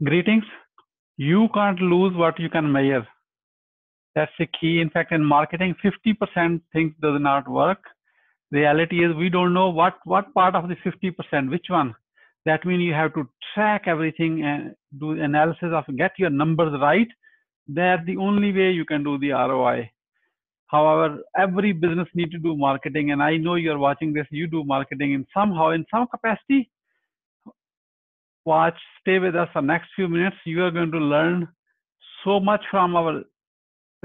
Greetings. You can't lose what you can measure. That's the key. In fact, in marketing, 50% things does not work. Reality is we don't know what part of the 50%, which one. That means you have to track everything and do analysis of get your numbers right. That's the only way you can do the ROI. However, every business need to do marketing, and I know you're watching this. You do marketing in somehow, in some capacity. Watch, stay with us for next few minutes. You are going to learn so much from our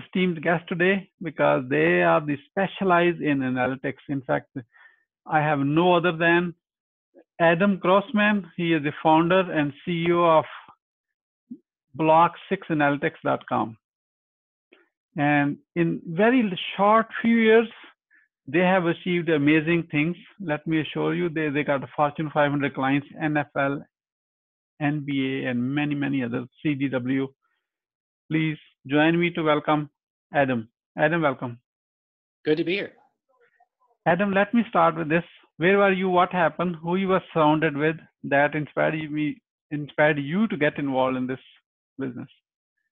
esteemed guest today because they are the specialized in analytics. In fact, I have no other than Adam Grossman. He is the founder and CEO of block6analytics.com. And in very short few years, they have achieved amazing things. Let me assure you, they got Fortune 500 clients, NFL, NBA, and many, many others, CDW. Please join me to welcome Adam. Adam, welcome. Good to be here. Adam, let me start with this. Where were you? What happened? Who you were surrounded with that inspired you to get involved in this business?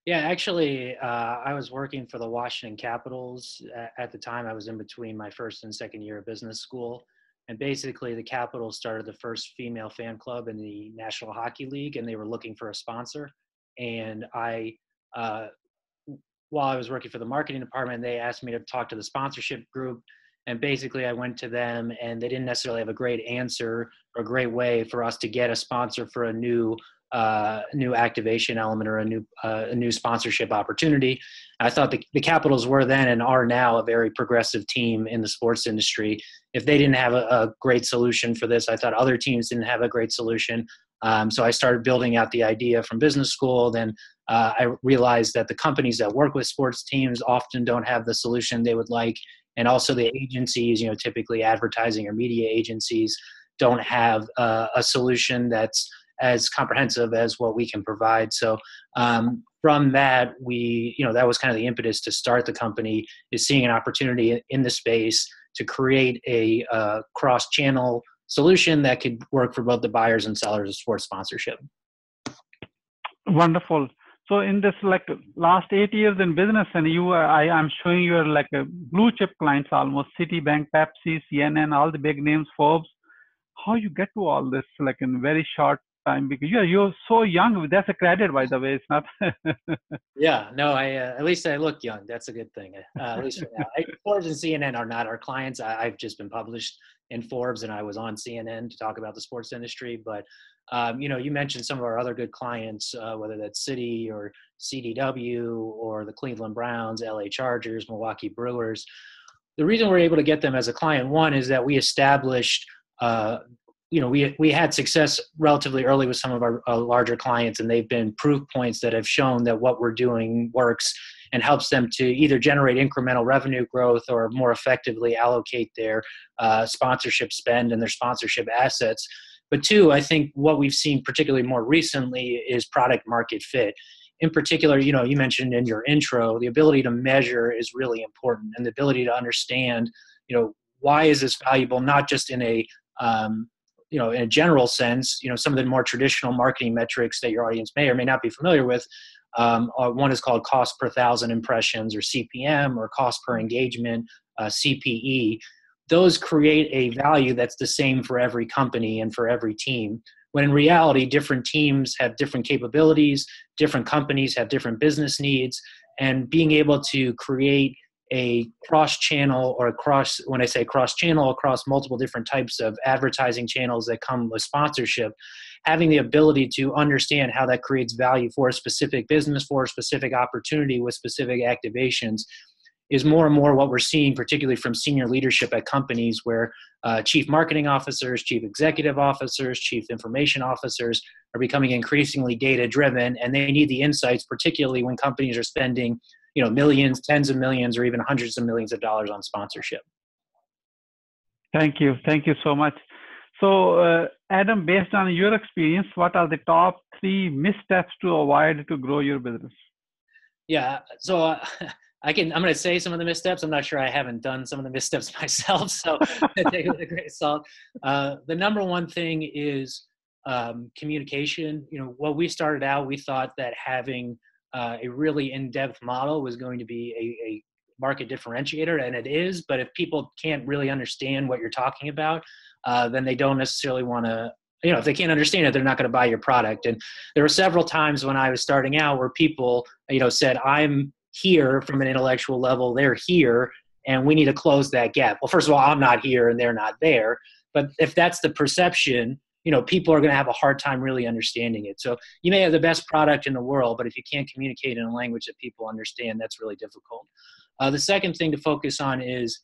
Yeah, actually, I was working for the Washington Capitals at the time. I was in between my first and second year of business school. And basically, the Capitals started the first female fan club in the National Hockey League, and they were looking for a sponsor. And while I was working for the marketing department, they asked me to talk to the sponsorship group. And basically, I went to them, and they didn't necessarily have a great answer or a great way for us to get a sponsor for a new activation element or a new sponsorship opportunity. I thought the Capitals were then and are now a very progressive team in the sports industry. If they didn't have a great solution for this, I thought other teams didn't have a great solution. So I started building out the idea from business school. Then I realized that the companies that work with sports teams often don't have the solution they would like. And also the agencies, typically advertising or media agencies don't have a solution that's as comprehensive as what we can provide. So from that, that was kind of the impetus to start the company, is seeing an opportunity in the space to create a cross-channel solution that could work for both the buyers and sellers of sports sponsorship. Wonderful. So in this last 8 years in business, and I'm showing you are a blue chip clients almost, Citibank, Pepsi, CNN, all the big names, Forbes. How you get to all this in very short time? Because you're so young. That's a credit, by the way. It's not. Yeah, no. At least I look young. That's a good thing. At least for now. Forbes and CNN are not our clients. I've just been published in Forbes, and I was on CNN to talk about the sports industry. But you mentioned some of our other good clients, whether that's Citi or CDW or the Cleveland Browns, L.A. Chargers, Milwaukee Brewers. The reason we're able to get them as a client, one, is that we established we had success relatively early with some of our larger clients, and they've been proof points that have shown that what we're doing works and helps them to either generate incremental revenue growth or more effectively allocate their sponsorship spend and their sponsorship assets. But two, I think what we've seen particularly more recently is product market fit. In particular, you mentioned in your intro, the ability to measure is really important, and the ability to understand, why is this valuable, not just in a in a general sense. Some of the more traditional marketing metrics that your audience may or may not be familiar with. One is called cost per thousand impressions, or CPM, or cost per engagement, CPE. Those create a value that's the same for every company and for every team. When in reality, different teams have different capabilities, different companies have different business needs, and being able to create a cross-channel, or when I say cross-channel, across multiple different types of advertising channels that come with sponsorship, having the ability to understand how that creates value for a specific business, for a specific opportunity with specific activations, is more and more what we're seeing, particularly from senior leadership at companies where chief marketing officers, chief executive officers, chief information officers are becoming increasingly data-driven, and they need the insights, particularly when companies are spending millions, tens of millions, or even hundreds of millions of dollars on sponsorship. Thank you. Thank you so much. So, Adam, based on your experience, what are the top 3 missteps to avoid to grow your business? Yeah. So I'm going to say some of the missteps. I'm not sure, I haven't done some of the missteps myself, so I take it with a grain of salt. The number one thing is communication, what we started out, we thought that having a really in-depth model was going to be a market differentiator, and it is. But if people can't really understand what you're talking about, then they don't necessarily want to, if they can't understand it, they're not going to buy your product. And there were several times when I was starting out where people, said, I'm here from an intellectual level, they're here, and we need to close that gap. Well, first of all, I'm not here and they're not there. But if that's the perception, people are going to have a hard time really understanding it. So you may have the best product in the world, but if you can't communicate in a language that people understand, that's really difficult. The second thing to focus on is,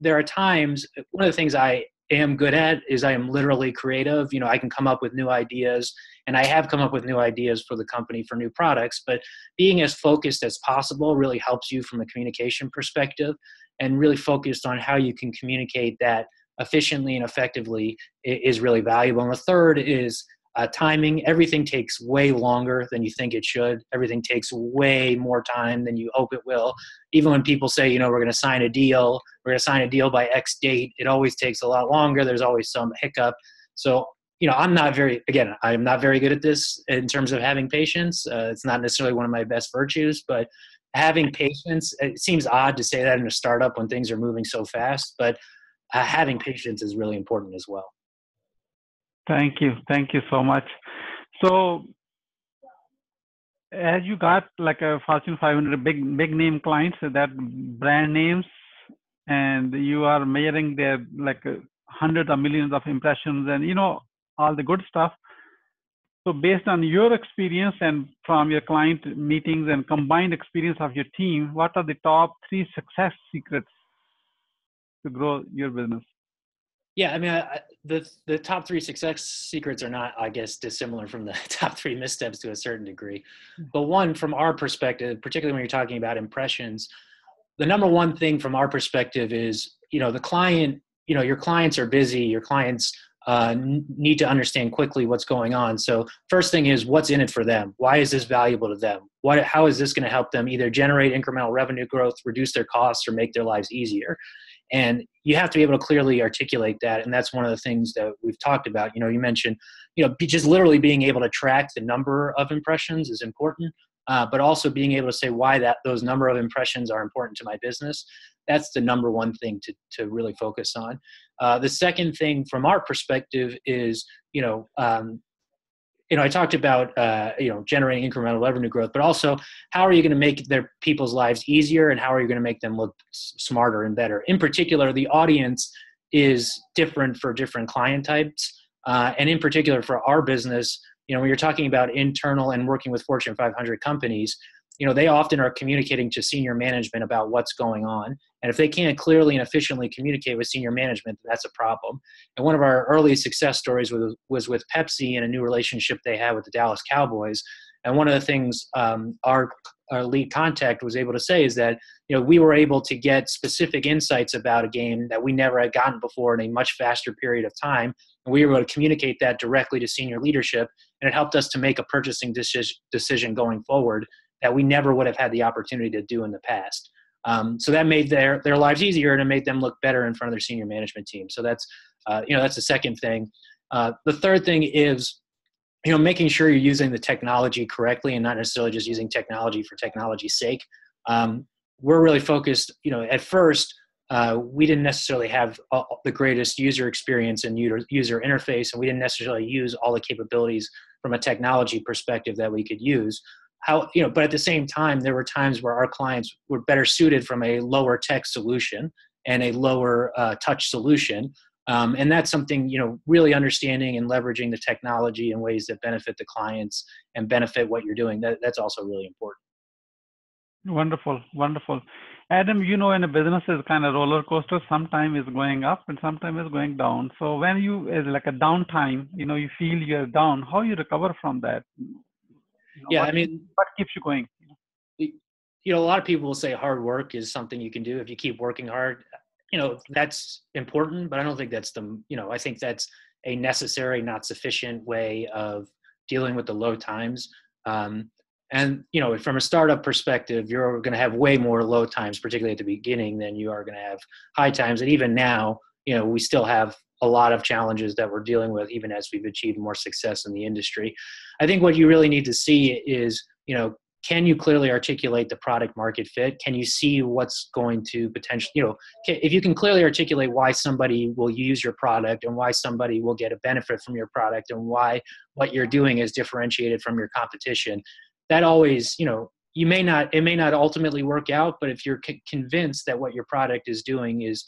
there are times, one of the things I am good at is I am literally creative. I can come up with new ideas, and I have come up with new ideas for the company for new products, but being as focused as possible really helps you from a communication perspective, and really focused on how you can communicate that efficiently and effectively is really valuable. And the third is timing. Everything takes way longer than you think it should. Everything takes way more time than you hope it will. Even when people say, we're going to sign a deal, by X date, it always takes a lot longer. There's always some hiccup. So, I'm not very good at this in terms of having patience. It's not necessarily one of my best virtues, but having patience, it seems odd to say that in a startup when things are moving so fast, but having patience is really important as well. Thank you so much. So as you got like a Fortune 500 big name clients, that brand names, and you are measuring their like hundreds of millions of impressions and all the good stuff. So based on your experience and from your client meetings and combined experience of your team, what are the top 3 success secrets to grow your business? Yeah, I mean, the top 3 success secrets are not, I guess, dissimilar from the top 3 missteps to a certain degree. But one, from our perspective, particularly when you're talking about impressions, the number one thing from our perspective is, the client, your clients are busy, your clients need to understand quickly what's going on. So first thing is, what's in it for them? Why is this valuable to them? How is this going to help them either generate incremental revenue growth, reduce their costs, or make their lives easier? And you have to be able to clearly articulate that. And that's one of the things that we've talked about. You mentioned, just literally being able to track the number of impressions is important, but also being able to say why those number of impressions are important to my business. That's the number one thing to really focus on. The second thing from our perspective is, I talked about, generating incremental revenue growth, but also how are you going to make their people's lives easier, and how are you going to make them look smarter and better? In particular, the audience is different for different client types. And in particular for our business, when you're talking about internal and working with Fortune 500 companies, they often are communicating to senior management about what's going on. And if they can't clearly and efficiently communicate with senior management, that's a problem. And one of our early success stories was with Pepsi and a new relationship they had with the Dallas Cowboys. And one of the things our lead contact was able to say is that, we were able to get specific insights about a game that we never had gotten before in a much faster period of time. And we were able to communicate that directly to senior leadership. And it helped us to make a purchasing decision going forward that we never would have had the opportunity to do in the past. So that made their lives easier, and it made them look better in front of their senior management team. So that's the second thing. The third thing is, making sure you're using the technology correctly and not necessarily just using technology for technology's sake. We're really focused, at first, we didn't necessarily have the greatest user experience and user interface, and we didn't necessarily use all the capabilities from a technology perspective that we could use. But at the same time, there were times where our clients were better suited from a lower tech solution and a lower touch solution. And that's something, really understanding and leveraging the technology in ways that benefit the clients and benefit what you're doing. That's also really important. Wonderful. Adam, in a business is kind of roller coaster. Sometimes it's going up and sometimes it's going down. So when is like a downtime, you feel you're down, how you recover from that? What keeps you going? A lot of people will say hard work is something you can do if you keep working hard. That's important, but I don't think that's I think that's a necessary, not sufficient way of dealing with the low times. And from a startup perspective, you're going to have way more low times, particularly at the beginning, than you are going to have high times. And even now, we still have a lot of challenges that we're dealing with, even as we've achieved more success in the industry. I think what you really need to see is, can you clearly articulate the product market fit? Can you see what's going to potentially, if you can clearly articulate why somebody will use your product and why somebody will get a benefit from your product and why what you're doing is differentiated from your competition, that always, it may not ultimately work out, but if you're convinced that what your product is doing is,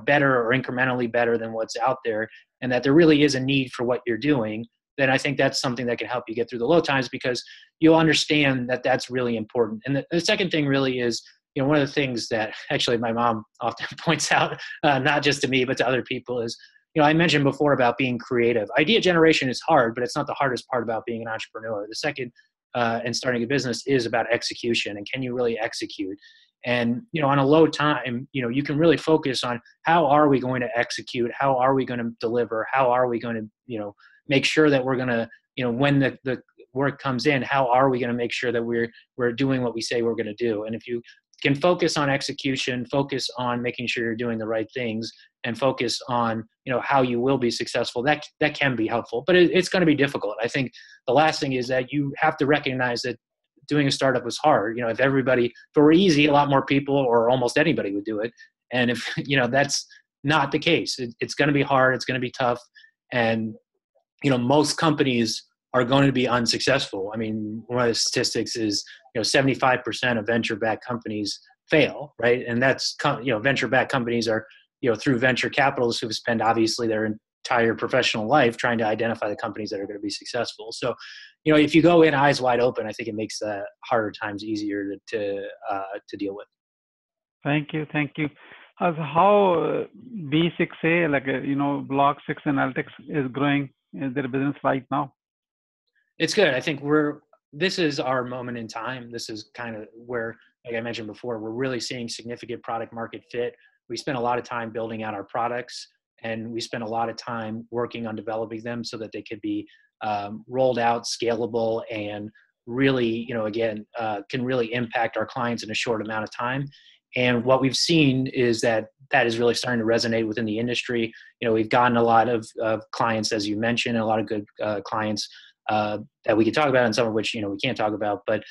better or incrementally better than what's out there, and that there really is a need for what you're doing, then I think that's something that can help you get through the low times, because you'll understand that that's really important. And the second thing really is, one of the things that actually my mom often points out, not just to me, but to other people is, I mentioned before about being creative. Idea generation is hard, but it's not the hardest part about being an entrepreneur. The second, and starting a business, is about execution, and can you really execute? And, on a low time, you can really focus on how are we going to execute? How are we going to deliver? How are we going to, make sure that we're going to, when the work comes in, how are we going to make sure that we're doing what we say we're going to do? And if you can focus on execution, focus on making sure you're doing the right things, and focus on, how you will be successful, that can be helpful, but it's going to be difficult. I think the last thing is that you have to recognize that doing a startup was hard. If it were easy, a lot more people or almost anybody would do it. And if, that's not the case, it's going to be hard. It's going to be tough. And, most companies are going to be unsuccessful. I mean, one of the statistics is, 75% of venture-backed companies fail, right? And that's, venture-backed companies are, through venture capitalists who've spent obviously their entire professional life trying to identify the companies that are going to be successful. So, if you go in eyes wide open, I think it makes the harder times easier to deal with. Thank you. How B6A, Block 6 Analytics is growing in their business right now? It's good. I think this is our moment in time. This is kind of where, like I mentioned before, we're really seeing significant product market fit. We spent a lot of time building out our products, and we spent a lot of time working on developing them so that they could be rolled out, scalable, and really, can really impact our clients in a short amount of time. And what we've seen is that is really starting to resonate within the industry. We've gotten a lot of clients, as you mentioned, and a lot of good clients that we can talk about, and some of which, we can't talk about. But,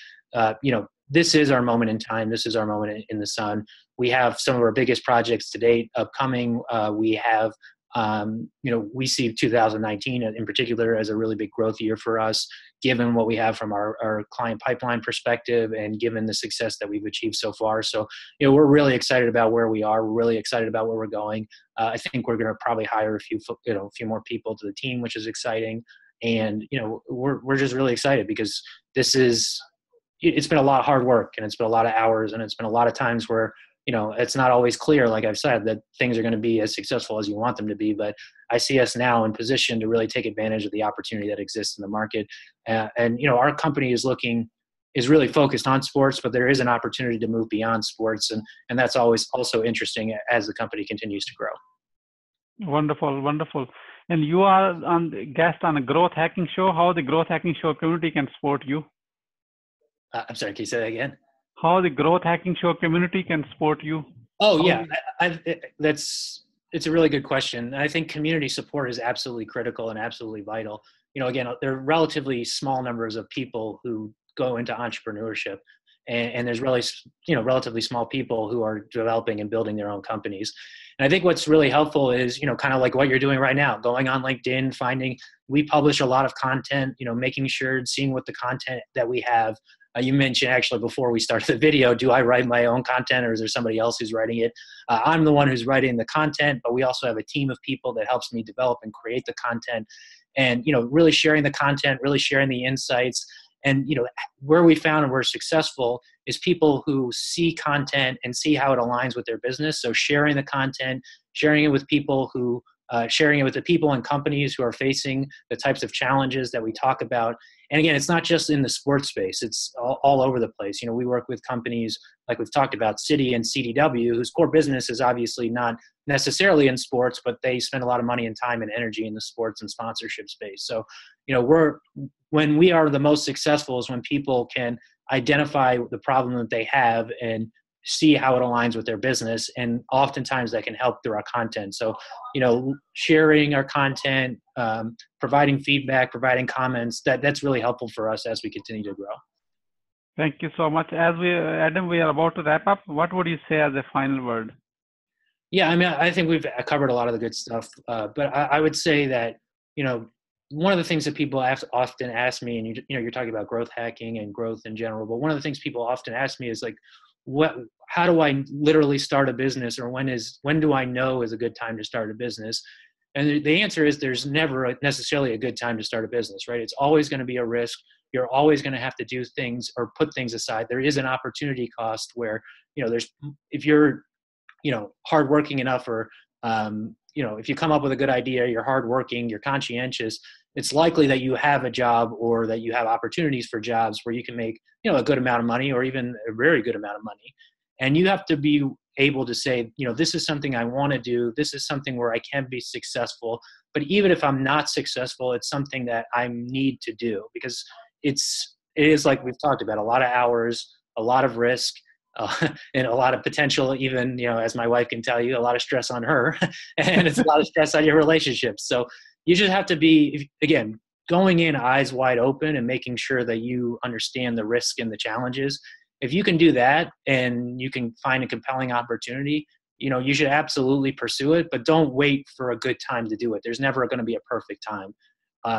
this is our moment in time. This is our moment in the sun. We have some of our biggest projects to date upcoming. We have, we see 2019 in particular as a really big growth year for us, given what we have from our client pipeline perspective and given the success that we've achieved so far. So, we're really excited about where we are. We're really excited about where we're going. I think we're going to probably hire a few more people to the team, which is exciting. And, we're just really excited because it's been a lot of hard work, and it's been a lot of hours, and it's been a lot of times where, it's not always clear, like I've said, that things are going to be as successful as you want them to be. But I see us now in position to really take advantage of the opportunity that exists in the market. And our company is really focused on sports, but there is an opportunity to move beyond sports. And that's always also interesting as the company continues to grow. Wonderful. And you are guest on a growth hacking show. How the growth hacking show community can support you? I'm sorry, can you say that again? How the growth hacking show community can support you? Oh, yeah. It's a really good question. I think community support is absolutely critical and absolutely vital. Again, there are relatively small numbers of people who go into entrepreneurship, and there's really, relatively small people who are developing and building their own companies. And I think what's really helpful is, kind of like what you're doing right now, going on LinkedIn, we publish a lot of content, making sure, seeing what the content that we have. You mentioned actually before we started the video, do I write my own content or is there somebody else who's writing it? I'm the one who's writing the content, but we also have a team of people that helps me develop and create the content, and, really sharing the content, really sharing the insights. And, where we found and we're successful is people who see content and see how it aligns with their business. So sharing the content, sharing it with people sharing it with the people and companies who are facing the types of challenges that we talk about. And again, it's not just in the sports space, it's all over the place. We work with companies like we've talked about, Citi and CDW, whose core business is obviously not necessarily in sports, but they spend a lot of money and time and energy in the sports and sponsorship space. So, when we are the most successful is when people can identify the problem that they have and see how it aligns with their business. And oftentimes that can help through our content. So, sharing our content, providing feedback, providing comments, that's really helpful for us as we continue to grow. Thank you so much. Adam, we are about to wrap up. What would you say as a final word? Yeah, I mean, I think we've covered a lot of the good stuff, but I would say that, one of the things that people often ask me, and you're talking about growth hacking and growth in general, but one of the things people often ask me is like, how do I literally start a business, or when do I know is a good time to start a business? And the answer is there's never necessarily a good time to start a business, right? It's always going to be a risk. You're always going to have to do things or put things aside. There is an opportunity cost where, if you're, hardworking enough, or, if you come up with a good idea, you're hardworking, you're conscientious, it's likely that you have a job, or that you have opportunities for jobs where you can make, a good amount of money, or even a very good amount of money. And you have to be able to say, this is something I want to do. This is something where I can be successful. But even if I'm not successful, it's something that I need to do, because it is like we've talked about, a lot of hours, a lot of risk, and a lot of potential, even, as my wife can tell you, a lot of stress on her, and it's a lot of stress on your relationships. So you just have to be, again, going in eyes wide open and making sure that you understand the risk and the challenges. If you can do that and you can find a compelling opportunity, you should absolutely pursue it, but don't wait for a good time to do it. There's never going to be a perfect time.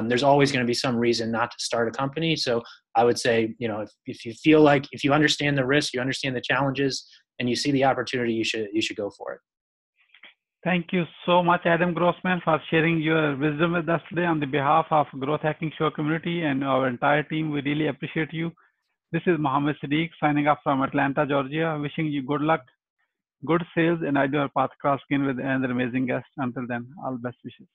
There's always going to be some reason not to start a company. So I would say, if you feel like, if you understand the risk, you understand the challenges, and you see the opportunity, you should go for it. Thank you so much, Adam Grossman, for sharing your wisdom with us today on the behalf of Growth Hacking Show community and our entire team. We really appreciate you. This is Mohammed Siddique signing off from Atlanta, Georgia, wishing you good luck, good sales, and ideal path cross again with another amazing guest. Until then, all best wishes.